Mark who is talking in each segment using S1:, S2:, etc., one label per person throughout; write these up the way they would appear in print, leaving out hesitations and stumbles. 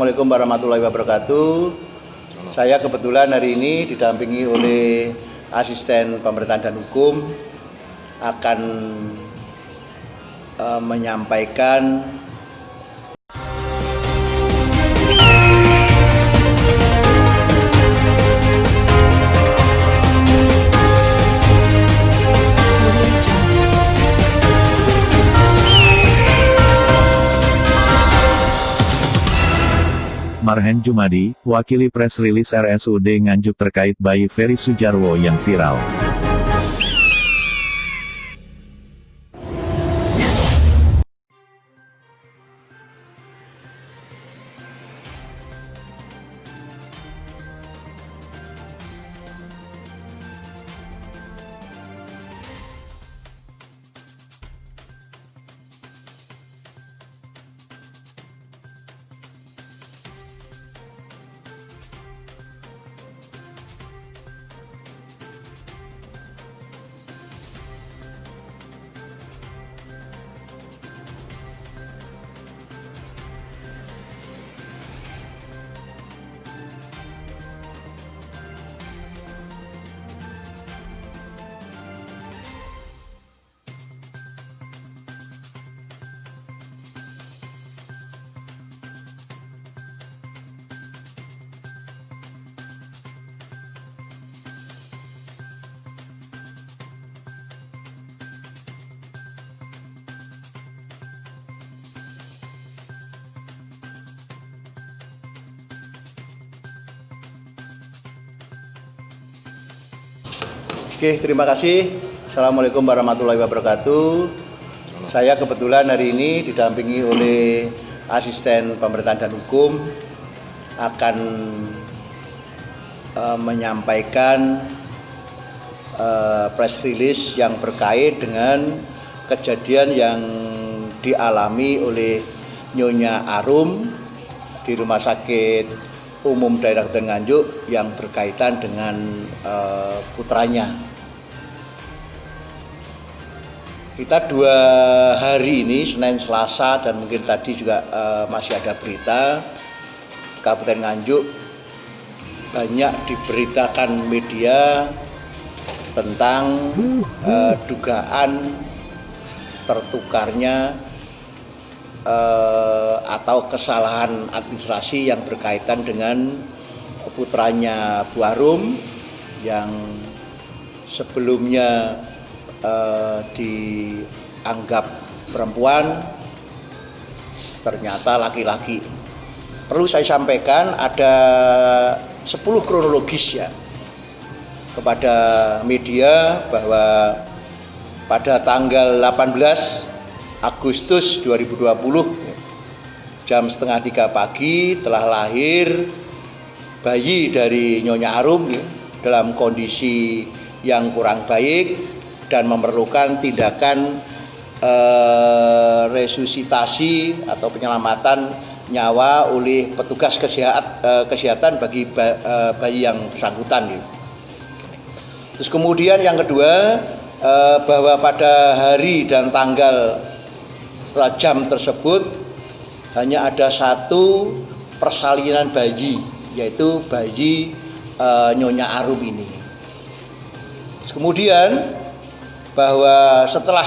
S1: Assalamualaikum warahmatullahi wabarakatuh. Saya kebetulan hari ini didampingi oleh asisten pemerintahan dan hukum akan menyampaikan
S2: Marhen Jumadi, wakili press release RSUD Nganjuk terkait bayi Ferry Sujarwo yang viral. Oke, terima kasih. Assalamualaikum warahmatullahi wabarakatuh. Saya kebetulan hari ini didampingi oleh asisten pemerintahan dan hukum akan menyampaikan press release yang berkait dengan kejadian yang dialami oleh Nyonya Arum di Rumah Sakit Umum Daerah Nganjuk yang berkaitan dengan putranya. Kita 2 hari ini, Senin, Selasa, dan mungkin tadi juga masih ada berita, Kabupaten Nganjuk banyak diberitakan media tentang dugaan tertukarnya atau kesalahan administrasi yang berkaitan dengan putranya Bu Arum yang sebelumnya dianggap perempuan, ternyata laki-laki. Perlu saya sampaikan ada 10 kronologis ya kepada media bahwa pada tanggal 18 Agustus 2020 jam setengah 3 pagi telah lahir bayi dari Nyonya Arum dalam kondisi yang kurang baik dan memerlukan tindakan resusitasi atau penyelamatan nyawa oleh petugas kesehatan bagi bayi yang bersangkutan. Terus kemudian yang kedua, bahwa pada hari dan tanggal setelah jam tersebut hanya ada 1 persalinan bayi, yaitu bayi Nyonya Arum ini. Terus kemudian bahwa setelah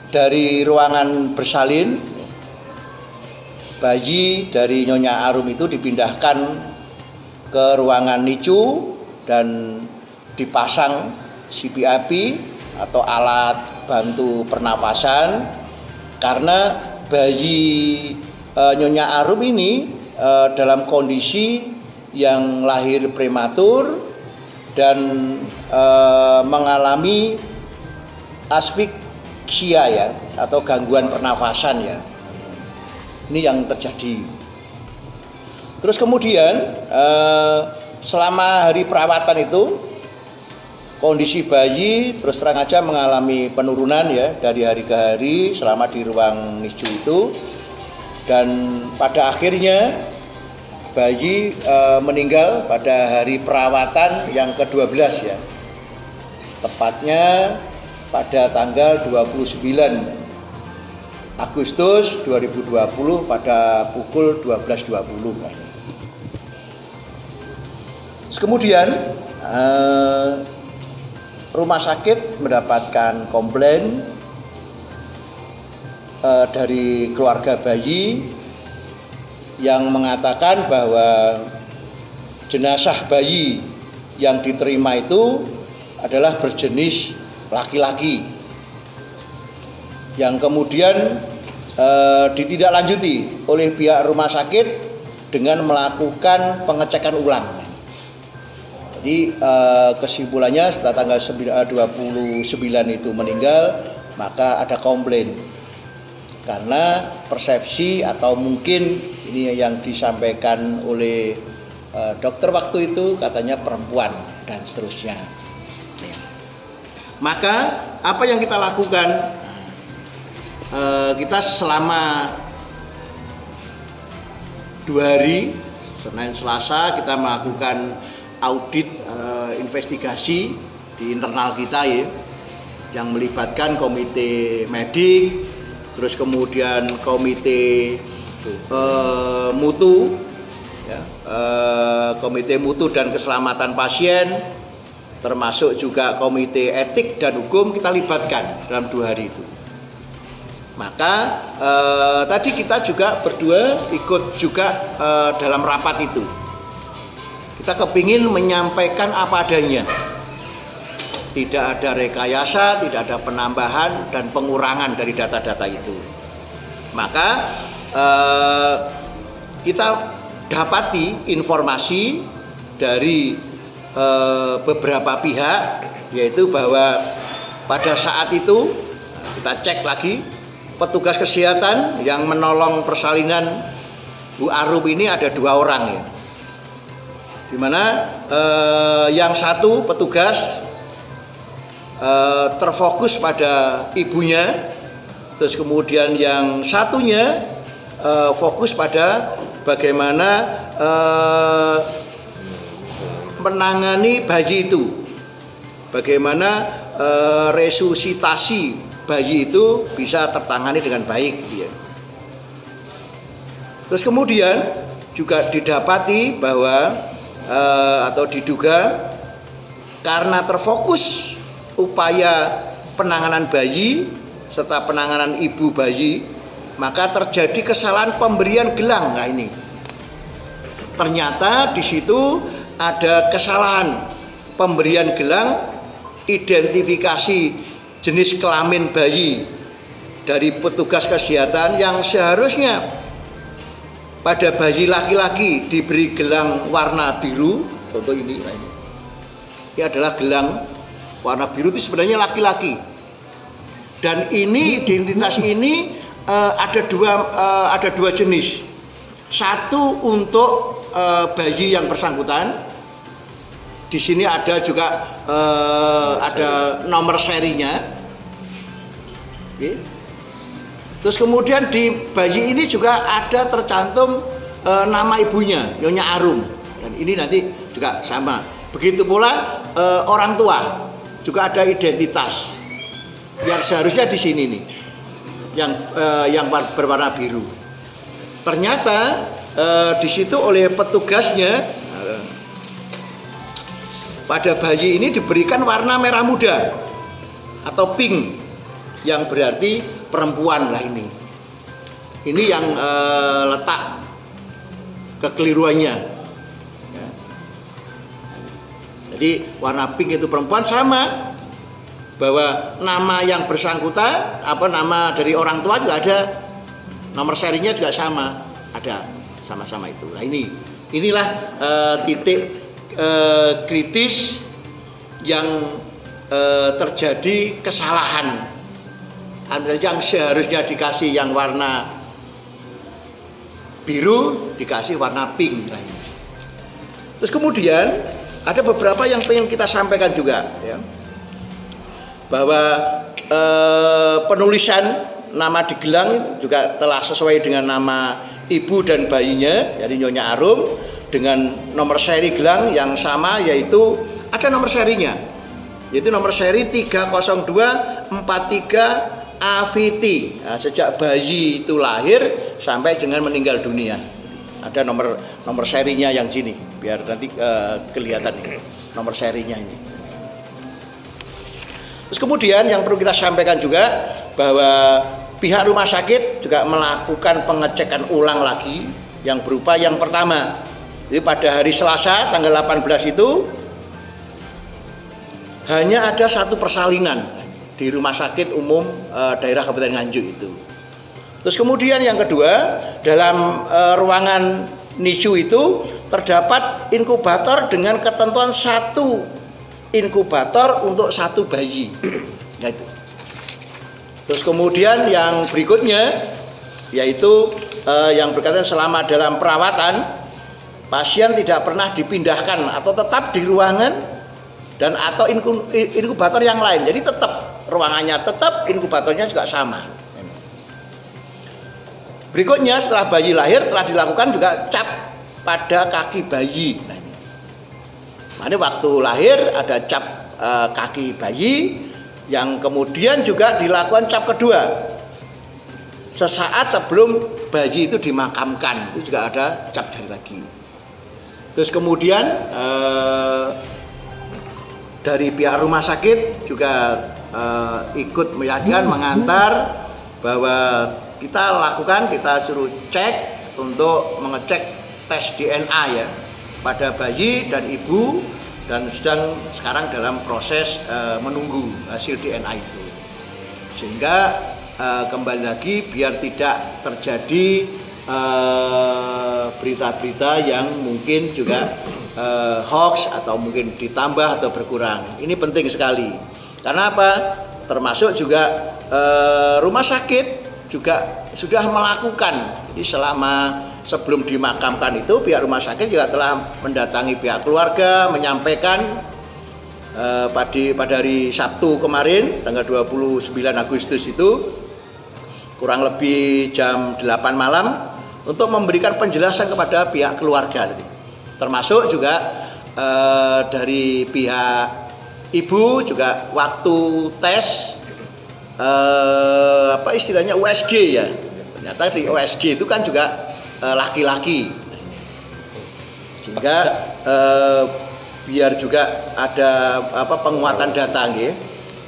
S2: dari ruangan bersalin, bayi dari Nyonya Arum itu dipindahkan ke ruangan NICU dan dipasang CPAP atau alat bantu pernapasan karena bayi Nyonya Arum ini dalam kondisi yang lahir prematur dan mengalami asfiksia ya atau gangguan pernafasan ya. Ini yang terjadi. Terus kemudian selama hari perawatan itu kondisi bayi terus terang aja mengalami penurunan ya dari hari ke hari selama di ruang NICU itu, dan pada akhirnya bayi meninggal pada hari perawatan yang ke-12 ya, tepatnya pada tanggal 29 Agustus 2020 pada pukul 12.20. Kemudian rumah sakit mendapatkan komplain dari keluarga bayi yang mengatakan bahwa jenazah bayi yang diterima itu adalah berjenis laki-laki, yang kemudian ditindaklanjuti oleh pihak rumah sakit dengan melakukan pengecekan ulang. Jadi kesimpulannya setelah tanggal 29 itu meninggal, maka ada komplain karena persepsi atau mungkin ini yang disampaikan oleh dokter waktu itu katanya perempuan dan seterusnya. Maka apa yang kita lakukan? Kita selama 2 hari, Senin Selasa, kita melakukan audit investigasi di internal kita ya, yang melibatkan komite medik, terus kemudian komite mutu, ya, komite mutu dan keselamatan pasien, termasuk juga komite etik dan hukum kita libatkan dalam 2 hari itu. Maka tadi kita juga berdua ikut juga dalam rapat itu. Kita kepingin menyampaikan apa adanya. Tidak ada rekayasa, tidak ada penambahan dan pengurangan dari data-data itu. Maka kita dapati informasi dari beberapa pihak, yaitu bahwa pada saat itu kita cek lagi, petugas kesehatan yang menolong persalinan Bu Arum ini ada 2 orang ya. Dimana yang satu petugas terfokus pada ibunya, terus kemudian yang satunya fokus pada bagaimana menangani bayi itu, bagaimana resusitasi bayi itu bisa tertangani dengan baik ya. Terus kemudian juga didapati bahwa atau diduga karena terfokus upaya penanganan bayi serta penanganan ibu bayi, maka terjadi kesalahan pemberian gelang. Nah ini ternyata di situ ada kesalahan pemberian gelang, identifikasi jenis kelamin bayi dari petugas kesehatan yang seharusnya pada bayi laki-laki diberi gelang warna biru. Contoh ini, nah ini adalah gelang warna biru, itu sebenarnya laki-laki. Dan ini identitas ini ada dua jenis. Satu untuk bayi yang bersangkutan. Di sini ada juga ada nomor serinya. Oke. Terus kemudian di bayi ini juga ada tercantum nama ibunya, Nyonya Arum. Dan ini nanti juga sama. Begitu pula orang tua juga ada identitas yang seharusnya di sini nih, yang berwarna biru. Ternyata di situ oleh petugasnya pada bayi ini diberikan warna merah muda atau pink, yang berarti perempuan lah ini. Ini yang letak kekeliruannya. Ya. Jadi warna pink itu perempuan, sama bahwa nama yang bersangkutan, nama dari orang tua juga ada, nomor serinya juga sama, ada sama-sama itu. Nah inilah titik kritis yang terjadi kesalahan. Yang seharusnya dikasih yang warna biru dikasih warna pink. Terus kemudian ada beberapa yang pengen kita sampaikan juga ya, bahwa penulisan nama di gelang juga telah sesuai dengan nama ibu dan bayinya, jadi Nyonya Arum, dengan nomor seri gelang yang sama, yaitu ada nomor serinya, yaitu nomor seri 30243 Aviti. Nah, sejak bayi itu lahir sampai dengan meninggal dunia. Ada nomor serinya yang sini, biar nanti kelihatan ini, nomor serinya ini. Terus kemudian yang perlu kita sampaikan juga bahwa pihak rumah sakit juga melakukan pengecekan ulang lagi yang berupa yang pertama. Jadi pada hari Selasa tanggal 18 itu hanya ada satu persalinan di Rumah Sakit Umum Daerah Kabupaten Nganjuk itu. Terus kemudian yang kedua, dalam ruangan NICU itu terdapat inkubator dengan ketentuan satu inkubator untuk satu bayi. Nah, itu. Terus kemudian yang berikutnya yaitu yang berkaitan selama dalam perawatan pasien tidak pernah dipindahkan atau tetap di ruangan dan atau inkubator yang lain. Jadi tetap ruangannya tetap, inkubatornya juga sama. Berikutnya setelah bayi lahir telah dilakukan juga cap pada kaki bayi. Nah, ini waktu lahir ada cap kaki bayi yang kemudian juga dilakukan cap kedua. Sesaat sebelum bayi itu dimakamkan itu juga ada cap jari lagi. Terus kemudian dari pihak rumah sakit juga ikut meyakinkan mengantar bahwa kita suruh cek untuk mengecek tes DNA ya pada bayi dan ibu dan sekarang dalam proses menunggu hasil DNA itu, sehingga kembali lagi biar tidak terjadi berita-berita yang mungkin juga hoax atau mungkin ditambah atau berkurang. Ini penting sekali. Karena apa? Termasuk juga rumah sakit juga sudah melakukan. Jadi sebelum dimakamkan itu pihak rumah sakit juga telah mendatangi pihak keluarga menyampaikan pada hari Sabtu kemarin tanggal 29 Agustus itu kurang lebih jam 8 malam untuk memberikan penjelasan kepada pihak keluarga tadi. Termasuk juga dari pihak ibu juga waktu tes apa istilahnya USG ya. Ternyata di USG itu kan juga laki-laki. Sehingga biar juga ada penguatan data nggih.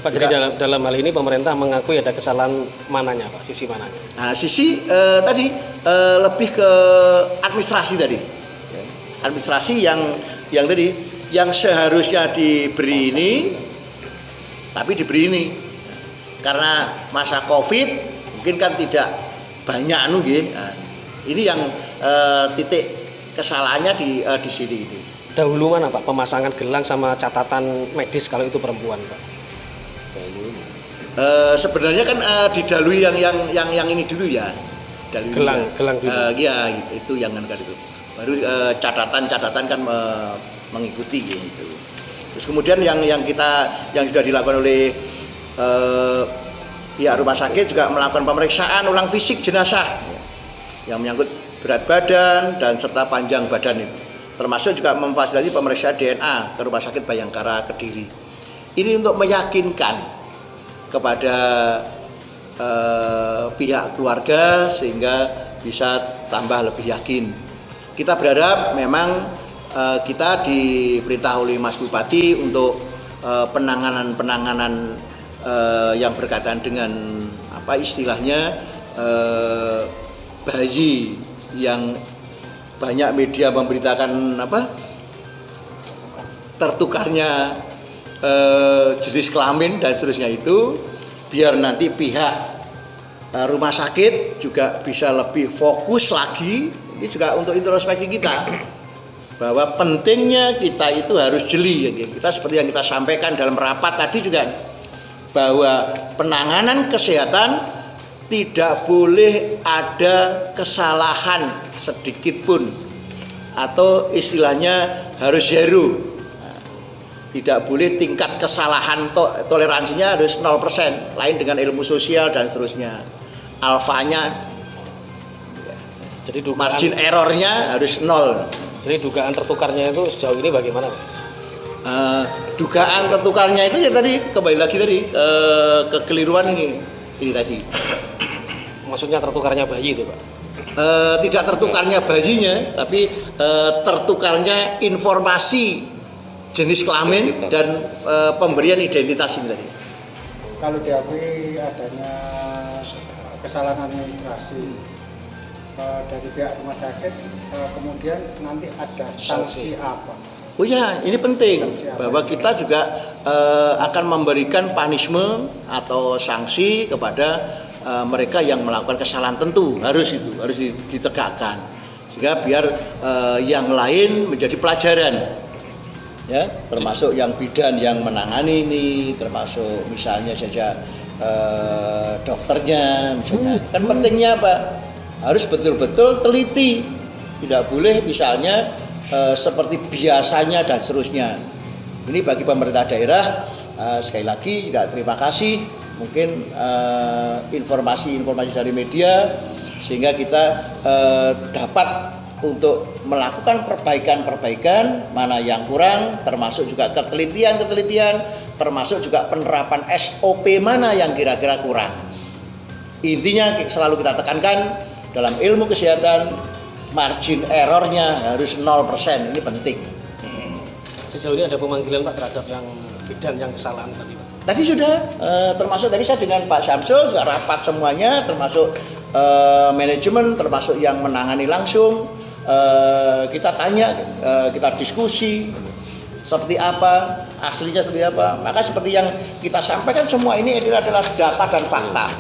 S3: Pak, jadi dalam hal ini pemerintah mengakui ada kesalahan mananya Pak, sisi mananya?
S2: Nah, sisi tadi lebih ke administrasi tadi. Administrasi yang tadi yang seharusnya diberi ini tapi diberi ini. Karena masa Covid mungkin kan tidak banyak nggih. Nah, ini yang titik kesalahannya di sini ini.
S3: Dahulu mana Pak pemasangan gelang sama catatan medis kalau itu perempuan Pak?
S2: Sebenarnya kan didalui yang ini dulu ya.
S3: Gelang dulu.
S2: Ya itu yang kan itu. Baru catatan kan mengikuti gitu. Terus kemudian yang sudah dilakukan oleh pihak rumah sakit juga melakukan pemeriksaan ulang fisik jenazah yang menyangkut berat badan dan serta panjang badan itu. Termasuk juga memfasilitasi pemeriksaan DNA ke Rumah Sakit Bayangkara Kediri. Ini untuk meyakinkan kepada pihak keluarga sehingga bisa tambah lebih yakin. Kita berharap memang kita diperintah oleh Mas Bupati untuk penanganan yang berkaitan dengan apa istilahnya bayi yang banyak media memberitakan tertukarnya jenis kelamin dan seterusnya itu, biar nanti pihak rumah sakit juga bisa lebih fokus lagi. Ini juga untuk introspeksi kita bahwa pentingnya kita itu harus jeli ya. Kita seperti yang kita sampaikan dalam rapat tadi juga bahwa penanganan kesehatan tidak boleh ada kesalahan sedikit pun atau istilahnya harus zero. Tidak boleh tingkat kesalahan toleransinya harus 0%, lain dengan ilmu sosial dan seterusnya. Alfanya,
S3: jadi
S2: margin errornya harus 0.
S3: Jadi dugaan tertukarnya itu sejauh ini bagaimana?
S2: Dugaan tertukarnya itu ya tadi kembali lagi tadi kekeliruan ini. ini tadi.
S3: Maksudnya tertukarnya bayi itu, Pak?
S2: Tidak tertukarnya bayinya, tapi tertukarnya informasi jenis kelamin dan pemberian identitas ini tadi.
S4: Kalau diakui adanya kesalahan administrasi dari pihak rumah sakit, kemudian nanti ada sanksi apa?
S2: Oh ya, ini penting
S4: Sanksi apa?
S2: bahwa kita juga akan memberikan punishment atau sanksi kepada mereka yang melakukan kesalahan, tentu harus ditegakkan sehingga biar yang lain menjadi pelajaran, ya, termasuk yang bidan yang menangani ini, termasuk misalnya saja dokternya misalnya. Kan pentingnya apa? Harus betul-betul teliti, tidak boleh misalnya seperti biasanya dan seterusnya. Ini bagi pemerintah daerah, sekali lagi juga terima kasih, mungkin informasi-informasi dari media sehingga kita dapat untuk melakukan perbaikan-perbaikan mana yang kurang, termasuk juga ketelitian-ketelitian, termasuk juga penerapan SOP mana yang kira-kira kurang. Intinya selalu kita tekankan dalam ilmu kesehatan, margin errornya harus 0%, ini penting.
S3: Sejauh ini ada pemanggilan Pak terhadap yang bidan yang kesalahan tadi, Pak?
S2: Tadi sudah, termasuk tadi saya dengan Pak Syamsul juga rapat semuanya, termasuk manajemen, termasuk yang menangani langsung. Kita tanya, kita diskusi seperti apa, aslinya seperti apa. Maka seperti yang kita sampaikan semua ini adalah data dan fakta.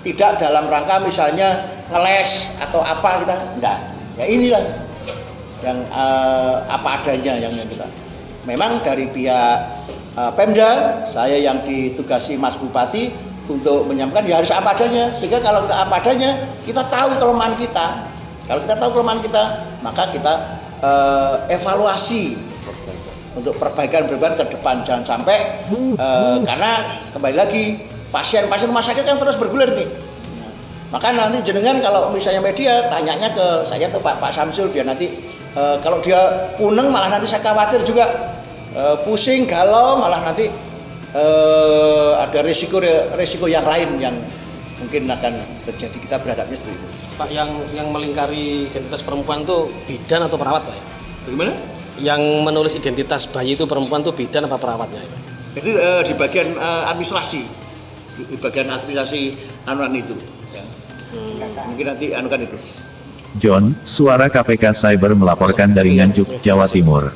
S2: Tidak dalam rangka misalnya ngeles atau apa, kita enggak. Ya inilah yang apa adanya yang kita. Memang dari pihak Pemda, saya yang ditugasi Mas Bupati untuk menyampaikan ya harus apa adanya, sehingga kalau kita apa adanya, kita tahu kelemahan kita. Kalau kita tahu kelemahan kita, maka kita evaluasi untuk perbaikan-perbaikan ke depan. Jangan sampai karena kembali lagi pasien-pasien rumah sakit kan terus bergulir nih. Maka nanti jenengan kalau misalnya media tanyanya ke saya tuh Pak Syamsul, biar nanti kalau dia puneng malah nanti saya khawatir juga pusing, galau, malah nanti ada risiko yang lain yang mungkin akan terjadi. Kita berhadapnya seperti itu.
S3: Pak, yang melingkari identitas perempuan itu bidan atau perawat, Pak?
S2: Bagaimana?
S3: Yang menulis identitas bayi itu perempuan itu bidan apa perawatnya, Pak?
S2: Jadi di bagian administrasi, di bagian administrasi anuan itu. Ya. Mungkin nanti anukan itu.
S5: John, Suara KPK Cyber melaporkan dari Nganjuk, Jawa Timur.